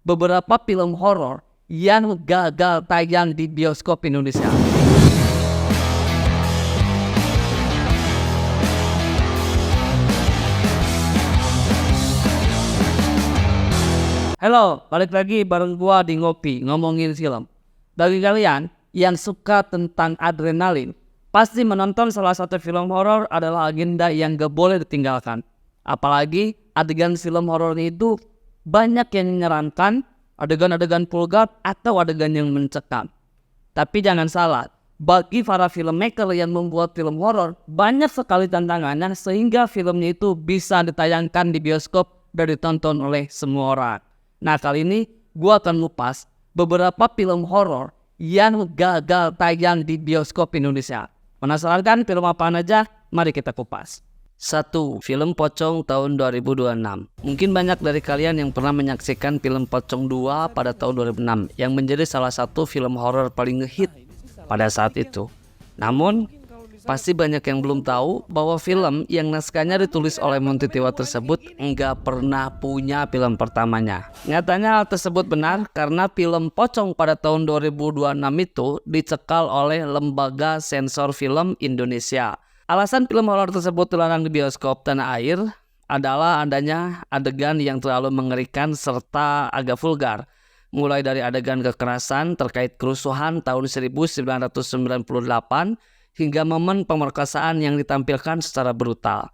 beberapa film horor yang gagal tayang di bioskop Indonesia. Halo, balik lagi bareng gua di Ngopi, ngomongin film. Bagi kalian yang suka tentang adrenalin, pasti menonton salah satu film horor adalah agenda yang gak boleh ditinggalkan. Apalagi adegan film horor itu banyak yang menyeramkan, adegan-adegan vulgar atau adegan yang mencekam. Tapi jangan salah, bagi para filmmaker yang membuat film horor, banyak sekali tantangannya sehingga filmnya itu bisa ditayangkan di bioskop dan ditonton oleh semua orang. Nah, kali ini gue akan ngupas beberapa film horor yang gagal tayang di bioskop Indonesia. Penasaran kan film apaan aja? Mari kita kupas. 1. Film Pocong tahun 2026. Mungkin banyak dari kalian yang pernah menyaksikan film Pocong 2 pada tahun 2006 yang menjadi salah satu film horor paling ngehit pada saat itu. Namun, pasti banyak yang belum tahu bahwa film yang naskahnya ditulis oleh Monty Tiwa tersebut nggak pernah punya film pertamanya. Nyatanya hal tersebut benar karena film Pocong pada tahun 2026 itu dicekal oleh Lembaga Sensor Film Indonesia. Alasan film horor tersebut dilarang di bioskop tanah air adalah adanya adegan yang terlalu mengerikan serta agak vulgar. Mulai dari adegan kekerasan terkait kerusuhan tahun 1998 hingga momen pemerkosaan yang ditampilkan secara brutal.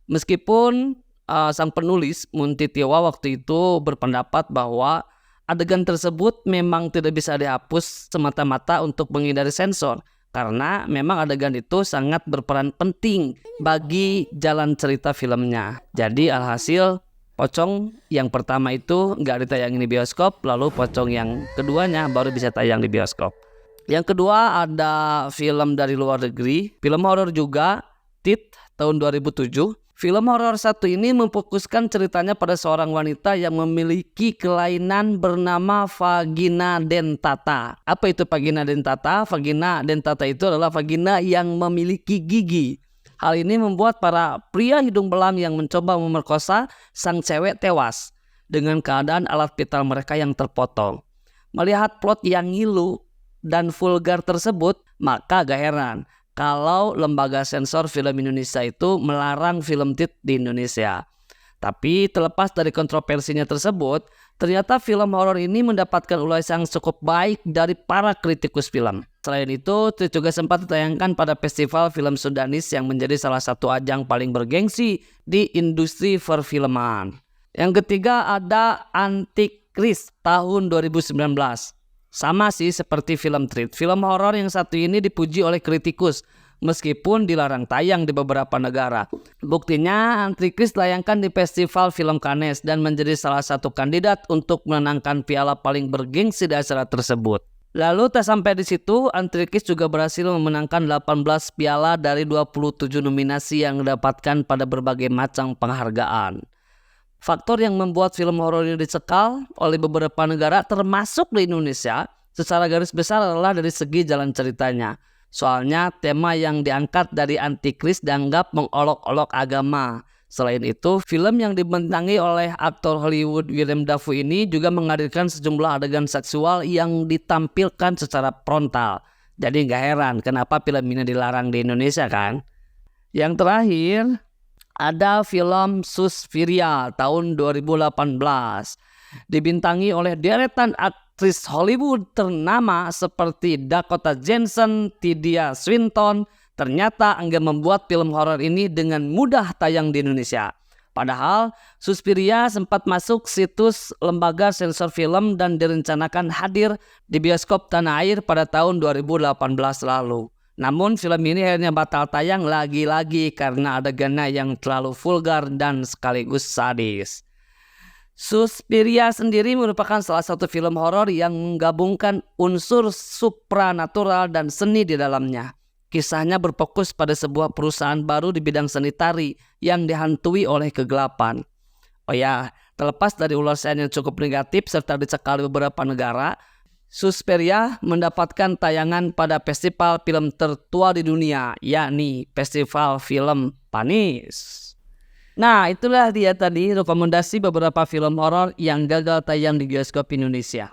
Meskipun sang penulis Monty Tiwa waktu itu berpendapat bahwa adegan tersebut memang tidak bisa dihapus semata-mata untuk menghindari sensor. Karena memang adegan itu sangat berperan penting bagi jalan cerita filmnya. Jadi alhasil Pocong yang pertama itu nggak ditayangin di bioskop, lalu Pocong yang keduanya baru bisa tayang di bioskop. Yang kedua ada film dari luar negeri, film horor juga, Tit tahun 2007. Film horor satu ini memfokuskan ceritanya pada seorang wanita yang memiliki kelainan bernama vagina dentata. Apa itu vagina dentata? Vagina dentata itu adalah vagina yang memiliki gigi. Hal ini membuat para pria hidung belang yang mencoba memerkosa sang cewek tewas dengan keadaan alat vital mereka yang terpotong. Melihat plot yang ngilu dan vulgar tersebut, maka gak heran kalau Lembaga Sensor Film Indonesia itu melarang film Tit di Indonesia. Tapi terlepas dari kontroversinya tersebut, ternyata film horor ini mendapatkan ulasan yang cukup baik dari para kritikus film. Selain itu, Tit juga sempat ditayangkan pada Festival Film Sudanis yang menjadi salah satu ajang paling bergengsi di industri perfilman. Yang ketiga ada Antikris tahun 2019. Sama sih seperti film Tit, film horor yang satu ini dipuji oleh kritikus meskipun dilarang tayang di beberapa negara. Buktinya Antikris ditayangkan di Festival Film Cannes dan menjadi salah satu kandidat untuk menangkan piala paling bergengsi di acara tersebut. Lalu tak sampai di situ, Antikris juga berhasil memenangkan 18 piala dari 27 nominasi yang didapatkan pada berbagai macam penghargaan. Faktor yang membuat film horor ini dicekal oleh beberapa negara termasuk di Indonesia secara garis besar adalah dari segi jalan ceritanya. Soalnya tema yang diangkat dari Antikris dianggap mengolok-olok agama. Selain itu, film yang dibintangi oleh aktor Hollywood Willem Dafoe ini juga menghadirkan sejumlah adegan seksual yang ditampilkan secara frontal. Jadi gak heran kenapa film ini dilarang di Indonesia kan? Yang terakhir ada film Suspiria tahun 2018. Dibintangi oleh deretan aktris Hollywood ternama seperti Dakota Johnson, Tilda Swinton. Ternyata enggak membuat film horor ini dengan mudah tayang di Indonesia. Padahal Suspiria sempat masuk situs Lembaga Sensor Film dan direncanakan hadir di bioskop tanah air pada tahun 2018 lalu. Namun film ini akhirnya batal tayang lagi-lagi karena adegannya yang terlalu vulgar dan sekaligus sadis. Suspiria sendiri merupakan salah satu film horor yang menggabungkan unsur supranatural dan seni di dalamnya. Kisahnya berfokus pada sebuah perusahaan baru di bidang seni tari yang dihantui oleh kegelapan. Oh ya, terlepas dari ulasan yang cukup negatif serta dicekal di beberapa negara, Suspiria mendapatkan tayangan pada festival film tertua di dunia, yakni Festival Film Paris. Nah, itulah dia tadi rekomendasi beberapa film horor yang gagal tayang di bioskop Indonesia.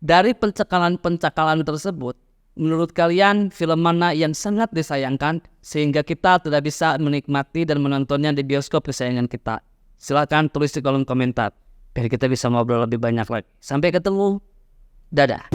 Dari pencekalan-pencekalan tersebut, menurut kalian film mana yang sangat disayangkan sehingga kita tidak bisa menikmati dan menontonnya di bioskop kesayangan kita? Silakan tulis di kolom komentar biar kita bisa ngobrol lebih banyak lagi. Sampai ketemu. Dadah.